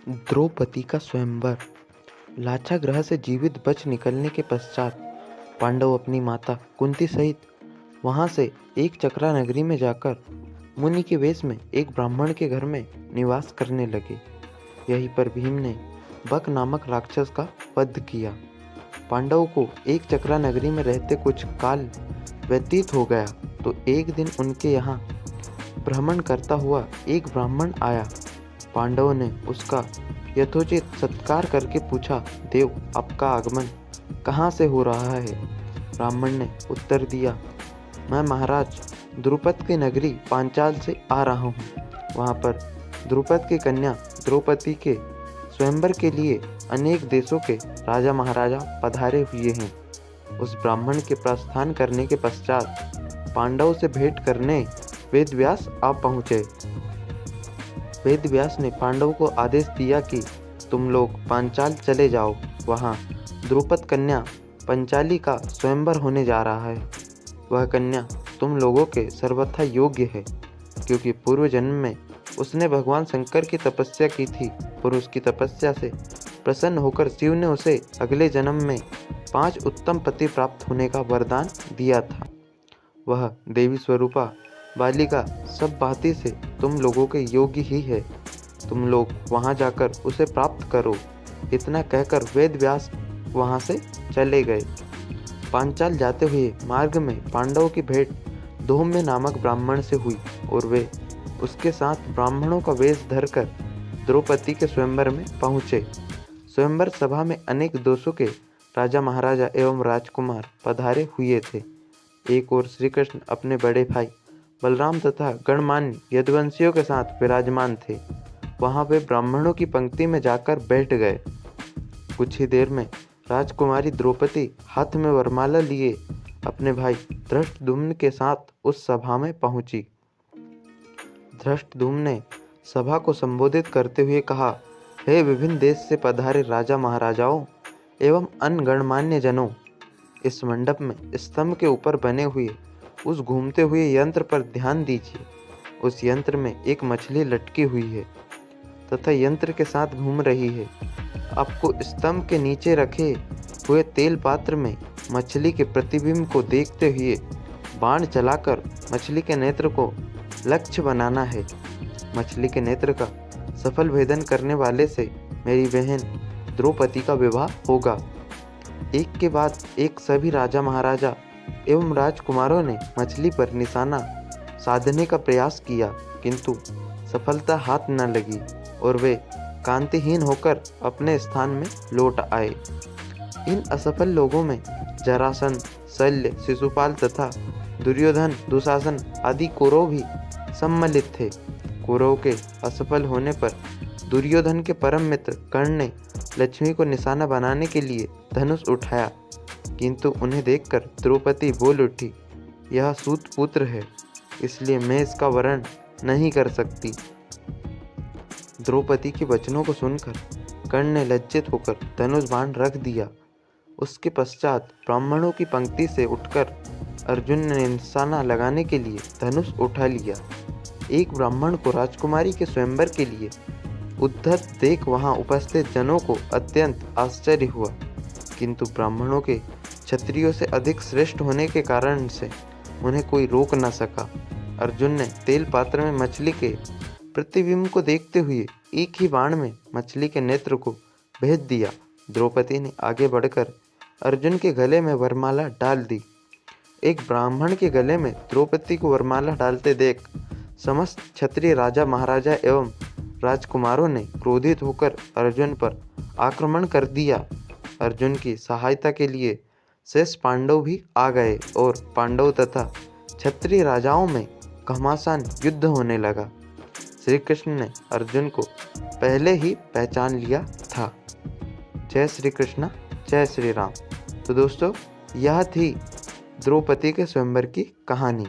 द्रौपदी का स्वयंवर। लाक्षागृह से जीवित बच निकलने के पश्चात पांडव अपनी माता कुंती सहित वहां से एक चक्रा नगरी में जाकर मुनि के वेश में एक ब्राह्मण के घर में निवास करने लगे। यहीं पर भीम ने बक नामक राक्षस का वध किया। पांडवों को एक चक्रा नगरी में रहते कुछ काल व्यतीत हो गया तो एक दिन उनके यहाँ भ्रमण करता हुआ एक ब्राह्मण आया। पांडवों ने उसका यथोचित सत्कार करके पूछा, देव, आपका आगमन कहाँ से हो रहा है? ब्राह्मण ने उत्तर दिया, मैं महाराज द्रुपद की नगरी पांचाल से आ रहा हूँ। वहाँ पर द्रुपद की कन्या द्रौपदी के स्वयंवर के लिए अनेक देशों के राजा महाराजा पधारे हुए हैं। उस ब्राह्मण के प्रस्थान करने के पश्चात पांडवों से भेंट करने वेदव्यास आ पहुँचे। वेदव्यास ने पांडवों को आदेश दिया कि तुम लोग पांचाल चले जाओ। वहाँ द्रुपद कन्या पंचाली का स्वयंवर होने जा रहा है। वह कन्या तुम लोगों के सर्वथा योग्य है, क्योंकि पूर्व जन्म में उसने भगवान शंकर की तपस्या की थी और उसकी तपस्या से प्रसन्न होकर शिव ने उसे अगले जन्म में 5 उत्तम पति प्राप्त होने का वरदान दिया था। वह देवी स्वरूपा बालिका सब बातें से तुम लोगों के योग्य ही है। तुम लोग वहां जाकर उसे प्राप्त करो। इतना कहकर वेदव्यास वहां से चले गए। पांचाल जाते हुए मार्ग में पांडवों की भेंट धौम्य नामक ब्राह्मण से हुई और वे उसके साथ ब्राह्मणों का वेश धरकर द्रौपदी के स्वयंवर में पहुँचे। स्वयंवर सभा में अनेक देशों के राजा महाराजा एवं राजकुमार पधारे हुए थे। एक ओर श्री कृष्ण अपने बड़े भाई बलराम तथा गणमान्य यदुवंशियों के साथ विराजमान थे। वहां वे ब्राह्मणों की पंक्ति में जाकर बैठ गए। कुछ ही देर में राजकुमारी द्रौपदी हाथ में वरमाला लिए अपने भाई धृष्टद्युम्न के साथ उस सभा में पहुंची। धृष्टद्युम्न ने सभा को संबोधित करते हुए कहा, हे विभिन्न देश से पधारे राजा महाराजाओं एवं अन्य गणमान्य जनों, इस मंडप में स्तंभ के ऊपर बने हुए उस घूमते हुए यंत्र पर ध्यान दीजिए। उस यंत्र में एक मछली लटकी हुई है तथा यंत्र के साथ घूम रही है। आपको स्तंभ के नीचे रखे हुए तेल पात्र में मछली के प्रतिबिंब को देखते हुए बाण चलाकर मछली के नेत्र को लक्ष्य बनाना है। मछली के नेत्र का सफल भेदन करने वाले से मेरी बहन द्रौपदी का विवाह होगा। एक के बाद एक सभी राजा महाराजा एवं राजकुमारों ने मछली पर निशाना साधने का प्रयास किया, किंतु सफलता हाथ न लगी और वे कांतिहीन होकर अपने स्थान में लौट आए। इन असफल लोगों में जरासंध, शल्य, शिशुपाल तथा दुर्योधन, दुशासन आदि कौरव भी सम्मिलित थे। कौरव के असफल होने पर दुर्योधन के परम मित्र कर्ण ने लक्ष्मी को निशाना बनाने के लिए धनुष उठाया, किंतु उन्हें देखकर द्रौपदी बोल उठी, यह सूत पुत्र है, इसलिए मैं इसका वरण नहीं कर सकती। द्रौपदी के वचनों को सुनकर कर्ण ने लज्जित होकर धनुष बाण रख दिया। उसके पश्चात ब्राह्मणों की पंक्ति से उठकर अर्जुन ने निशाना लगाने के लिए धनुष उठा लिया। एक ब्राह्मण को राजकुमारी के स्वयंवर के लिए उद्धत देख वहां उपस्थित जनों को अत्यंत आश्चर्य हुआ, किंतु ब्राह्मणों के क्षत्रियों से अधिक श्रेष्ठ होने के कारण से उन्हें कोई रोक न सका। अर्जुन ने तेल पात्र में मछली के प्रतिबिंब को देखते हुए एक ही बाण में मछली के नेत्र को भेद दिया। द्रौपदी ने आगे बढ़कर अर्जुन के गले में वरमाला डाल दी। एक ब्राह्मण के गले में द्रौपदी को वरमाला डालते देख समस्त क्षत्रिय राजा महाराजा एवं राजकुमारों ने क्रोधित होकर अर्जुन पर आक्रमण कर दिया। अर्जुन की सहायता के लिए शेष पांडव भी आ गए और पांडव तथा क्षत्रिय राजाओं में घमासान युद्ध होने लगा। श्री कृष्ण ने अर्जुन को पहले ही पहचान लिया था। जय श्री कृष्ण, जय श्री राम। तो दोस्तों, यह थी द्रौपदी के स्वयंवर की कहानी।